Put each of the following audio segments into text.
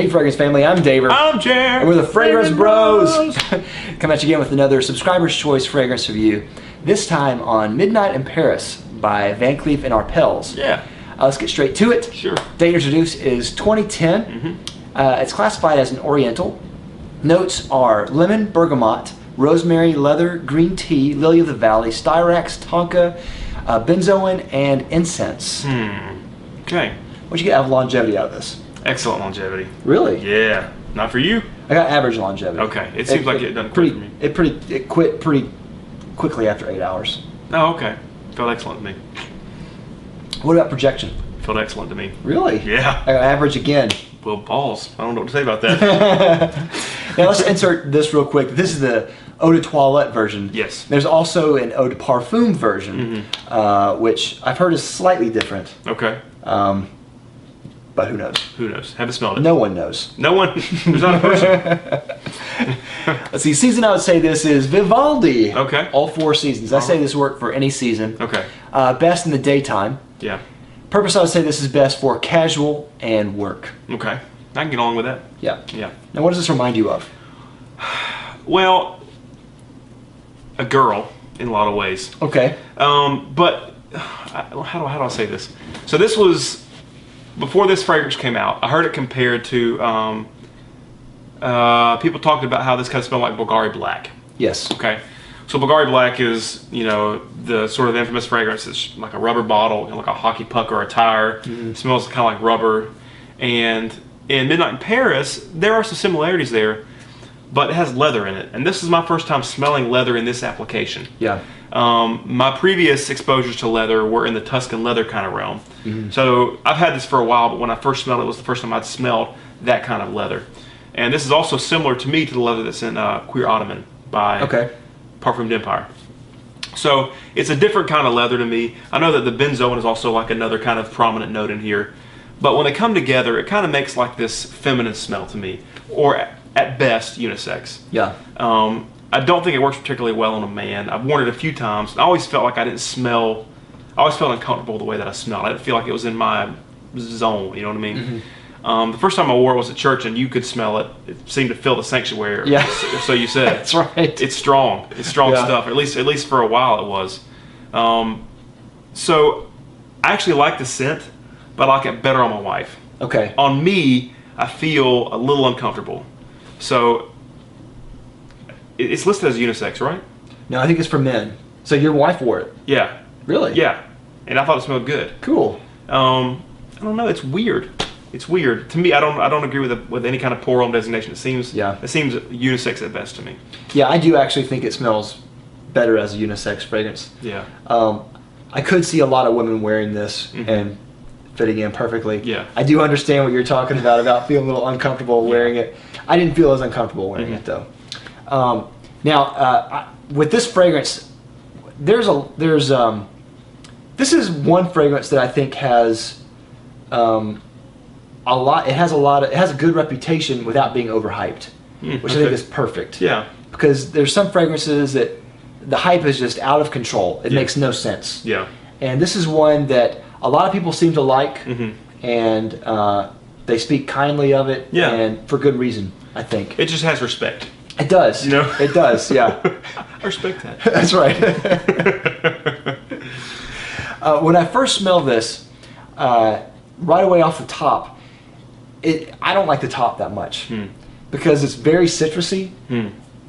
Hey Fragrance Family, I'm David. I'm Jer. And we're the Fragrance Bros. Come at you again with another Subscriber's Choice Fragrance Review. This time on Midnight in Paris by Van Cleef & Arpels. Yeah. Let's get straight to it. Sure. Date introduced is 2010. It's classified as an Oriental. Notes are lemon, bergamot, rosemary, leather, green tea, lily of the valley, styrax, tonka, benzoin, and incense. Okay. What'd you get out of longevity out of this? Excellent longevity. Really? Yeah. Not for you? I got average longevity. Okay. It seems like it doesn't quit for me. It quit pretty quickly after 8 hours. Oh, okay. Felt excellent to me. What about projection? Felt excellent to me. Really? Yeah. I got average again. Well, balls. I don't know what to say about that. Now let's insert this real quick. This is the Eau de Toilette version. Yes. There's also an Eau de Parfum version, which I've heard is slightly different. Okay. But who knows? Who knows? Haven't smelled it. No one knows. No one? There's not a person. Let's see. Season I would say this is Vivaldi. Okay. All 4 seasons. I say this work for any season. Okay. Best in the daytime. Yeah. Purpose I would say this is best for casual and work. Okay. I can get along with that. Yeah. Yeah. Now what does this remind you of? Well, a girl in a lot of ways. Okay. But how do I say this? So this was before this fragrance came out. I heard it compared to people talked about how this kind of smelled like Bulgari Black. Yes. Okay. So Bulgari Black is, you know, the sort of infamous fragrance. It's like a rubber bottle, like a hockey puck or a tire. It smells kind of like rubber. And in Midnight in Paris, there are some similarities there, but it has leather in it. And this is my first time smelling leather in this application. Yeah. My previous exposures to leather were in the Tuscan leather kind of realm. So I've had this for a while, but when I first smelled it, it was the first time I'd smelled that kind of leather. And this is also similar to me to the leather that's in Queer Ottoman by Parfum d'Empire. So it's a different kind of leather to me. I know that the benzoin is also like another kind of prominent note in here. But when they come together, it kind of makes like this feminine smell to me. Or at best, unisex. Yeah. I don't think it works particularly well on a man. I've worn it a few times. I always felt like I didn't smell, I always felt uncomfortable the way that I smelled. I didn't feel like it was in my zone, you know what I mean? The first time I wore it was at church and you could smell it. It seemed to fill the sanctuary. Yeah. So you said. That's right. It's strong. It's strong stuff. At least for a while it was. So I actually like the scent, but I like it better on my wife. Okay. On me, I feel a little uncomfortable. So it's listed as unisex, right? No, I think it's for men. So your wife wore it? Yeah. Really? Yeah. And I thought it smelled good. Cool. I don't know. It's weird. It's weird to me. I don't agree with any kind of pour on designation. It seems unisex at best to me. Yeah, I do actually think it smells better as a unisex fragrance. Yeah. I could see a lot of women wearing this and fitting in perfectly. Yeah. I do understand what you're talking about feeling a little uncomfortable wearing it. I didn't feel as uncomfortable wearing it though. Now, with this fragrance, this is one fragrance that I think has a lot. It has a good reputation without being overhyped, which I think is perfect. Yeah. Because there's some fragrances that the hype is just out of control. It makes no sense. Yeah. And this is one that a lot of people seem to like, and they speak kindly of it, and for good reason, I think. It just has respect. It does. You know? It does, yeah. I respect that. That's right. When I first smelled this, right away off the top, I don't like the top that much because it's very citrusy,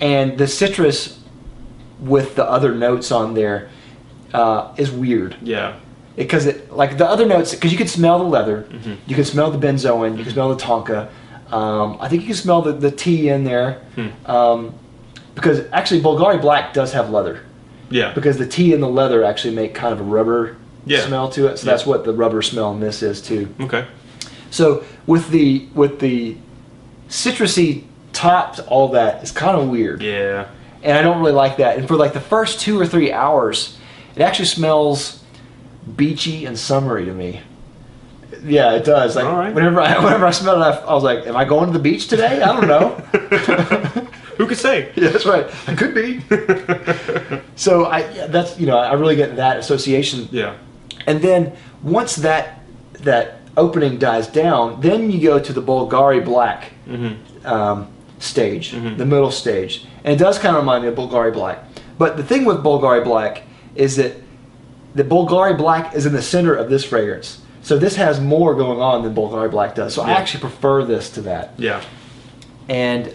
and the citrus with the other notes on there is weird. Yeah. Because like the other notes, because you can smell the leather, you can smell the benzoin, you can smell the tonka. I think you can smell the tea in there, because actually Bulgari Black does have leather. Yeah. Because the tea and the leather actually make kind of a rubber smell to it, so that's what the rubber smell in this is too. Okay. So with the citrusy top to all that, it's kind of weird. Yeah. And I don't really like that. And for like the first 2 or 3 hours, it actually smells beachy and summery to me. Yeah, it does. Like whenever I smelled it, I was like, "Am I going to the beach today? I don't know." Who could say? Yeah, that's right. I could be. So I really get that association. Yeah. And then once that opening dies down, then you go to the Bulgari Black stage, the middle stage. And it does kind of remind me of Bulgari Black. But the thing with Bulgari Black is that the Bulgari Black is in the center of this fragrance. So this has more going on than Bulgari Black does. So I actually prefer this to that. Yeah. And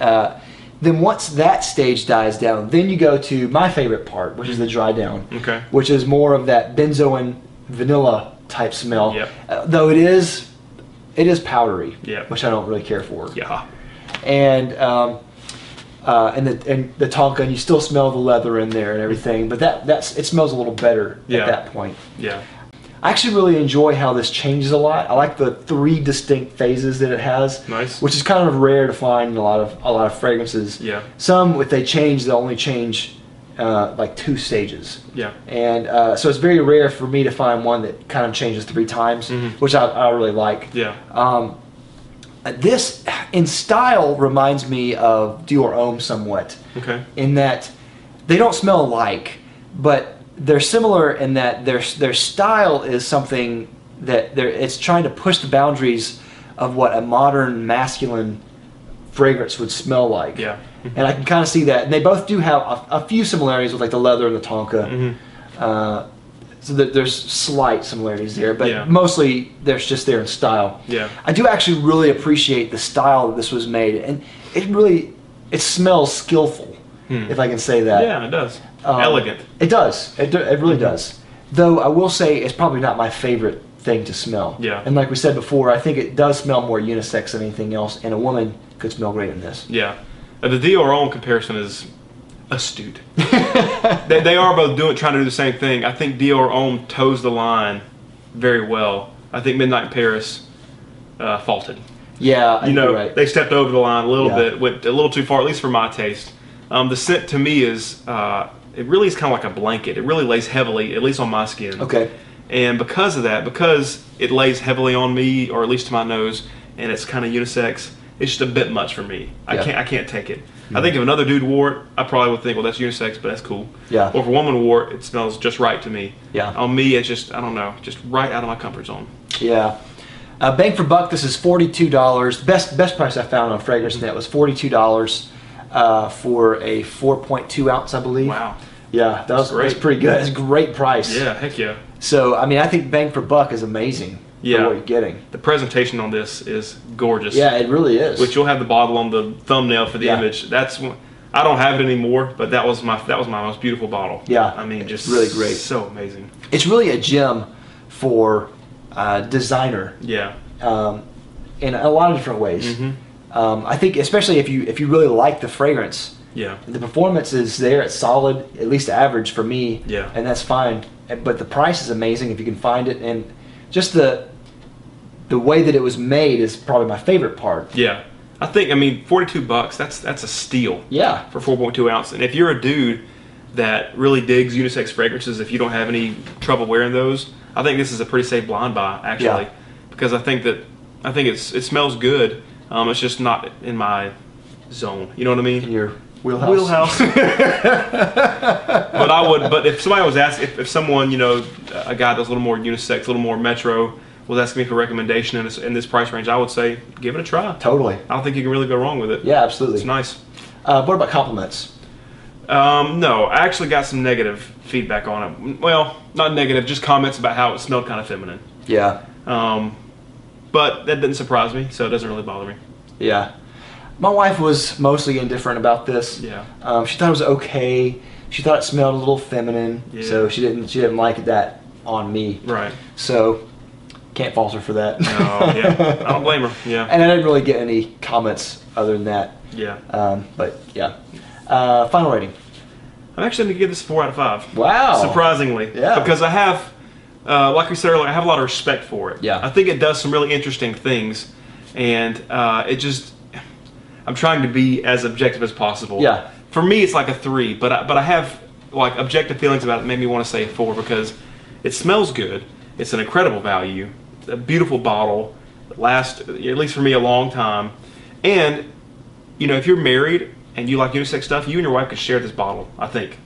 then once that stage dies down, then you go to my favorite part, which is the dry down. Okay. Which is more of that benzoin vanilla type smell. Yep. Though it is powdery, Yep. which I don't really care for. Yeah. And the tonka, and you still smell the leather in there and everything, but it smells a little better at that point. Yeah. I actually really enjoy how this changes a lot. I like the 3 distinct phases that it has. Nice. Which is kind of rare to find in a lot of fragrances. Yeah. Some, if they change, they'll only change like 2 stages. Yeah. And so it's very rare for me to find one that kind of changes 3 times, which I really like. Yeah. This, in style, reminds me of Dior Homme somewhat. Okay. In that they don't smell alike, but they're similar in that their style is something that it's trying to push the boundaries of what a modern masculine fragrance would smell like. Yeah. And I can kind of see that. And they both do have a few similarities with like the leather and the tonka. So there's slight similarities there, but mostly there's just there in style. Yeah. I do actually really appreciate the style that this was made, and it smells skillful, if I can say that. Yeah, it does. Elegant. It does. It really does. Though I will say it's probably not my favorite thing to smell. Yeah. And like we said before, I think it does smell more unisex than anything else, and a woman could smell great in this. Yeah. The Dior Homme comparison is astute. they are both trying to do the same thing. I think Dior Homme toes the line very well. I think Midnight in Paris faulted. Yeah, you're right. They stepped over the line a little bit, went a little too far, at least for my taste. The scent to me is, it really is kind of like a blanket. It really lays heavily, at least on my skin. Okay. And because of that, because it lays heavily on me, or at least to my nose, and it's kind of unisex, it's just a bit much for me. I can't take it. I think if another dude wore it, I probably would think, well, that's unisex, but that's cool. Yeah. Or if a woman wore it, it smells just right to me. Yeah. On me, it's just, I don't know, just right out of my comfort zone. Yeah. Bang for buck, this is $42. The best price I found on FragranceNet was $42 for a 4.2 ounce, I believe. Wow. Yeah, that's pretty good. It's a great price. Yeah, heck yeah. So, I mean, I think bang for buck is amazing for what you're getting. The presentation on this is gorgeous. Yeah, it really is. Which you'll have the bottle on the thumbnail for the image. That's I don't have it anymore, but that was my most beautiful bottle. Yeah. I mean, just really great. So amazing. It's really a gem for designer. Yeah. In a lot of different ways. I think especially if you really like the fragrance. Yeah. The performance is there. It's solid, at least average for me. Yeah. And that's fine. But the price is amazing if you can find it, and just the way that it was made is probably my favorite part. Yeah. I think, I mean, $42, that's a steal. Yeah. For 4.2 ounce. And if you're a dude that really digs unisex fragrances, if you don't have any trouble wearing those, I think this is a pretty safe blind buy, actually. Yeah. Because I think it smells good. It's just not in my zone. You know what I mean? In your wheelhouse. But if somebody was asking, if someone, a guy that's a little more unisex, a little more metro, was asking me for a recommendation in this price range, I would say give it a try. Totally. I don't think you can really go wrong with it. Yeah, absolutely. It's nice. What about compliments? No, I actually got some negative feedback on it. Well, not negative, just comments about how it smelled kind of feminine. Yeah. But that didn't surprise me, so it doesn't really bother me. Yeah. My wife was mostly indifferent about this. Yeah. She thought it was okay. She thought it smelled a little feminine, so she didn't like that on me. Right. So can't fault her for that. No, yeah. I don't blame her. Yeah. And I didn't really get any comments other than that. Yeah. But yeah. Final rating. I'm actually going to give this a 4 out of 5. Wow. Surprisingly. Yeah. Because I have, like we said earlier, I have a lot of respect for it. Yeah. I think it does some really interesting things, and I'm trying to be as objective as possible. Yeah. For me, it's like a 3, but I have like objective feelings about it. Made me want to say a 4 because it smells good. It's an incredible value, a beautiful bottle, lasts, at least for me, a long time. And if you're married, and you like unisex stuff, you and your wife could share this bottle, I think,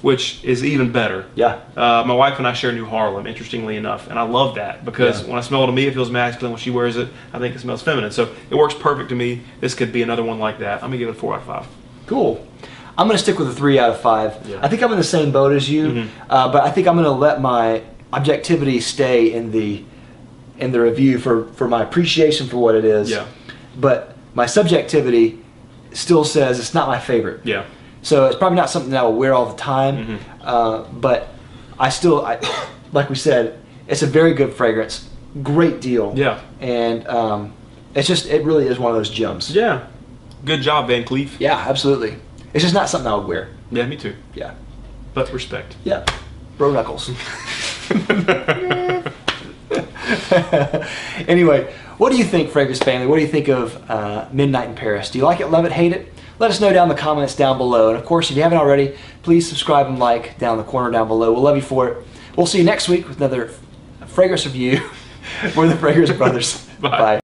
which is even better. Yeah. My wife and I share New Harlem, interestingly enough, and I love that because when I smell it to me, it feels masculine. When she wears it, I think it smells feminine. So it works perfect to me. This could be another one like that. I'm going to give it a 4 out of 5. Cool. I'm going to stick with a 3 out of 5. Yeah. I think I'm in the same boat as you, but I think I'm going to let my objectivity stay in the review for my appreciation for what it is. Yeah. But my subjectivity still says it's not my favorite. Yeah. So it's probably not something that I will wear all the time, but I like we said, it's a very good fragrance, great deal. Yeah. And it really is one of those gems. Yeah. Good job, Van Cleef. Yeah, absolutely. It's just not something I would wear. Yeah, me too. Yeah. But respect. Yeah. Bro knuckles. Anyway, what do you think, Fragrance Family? What do you think of Midnight in Paris? Do you like it, love it, hate it? Let us know down in the comments down below. And of course, if you haven't already, please subscribe and like down in the corner down below. We'll love you for it. We'll see you next week with another fragrance review for the Fragrance Brothers. Bye. Bye.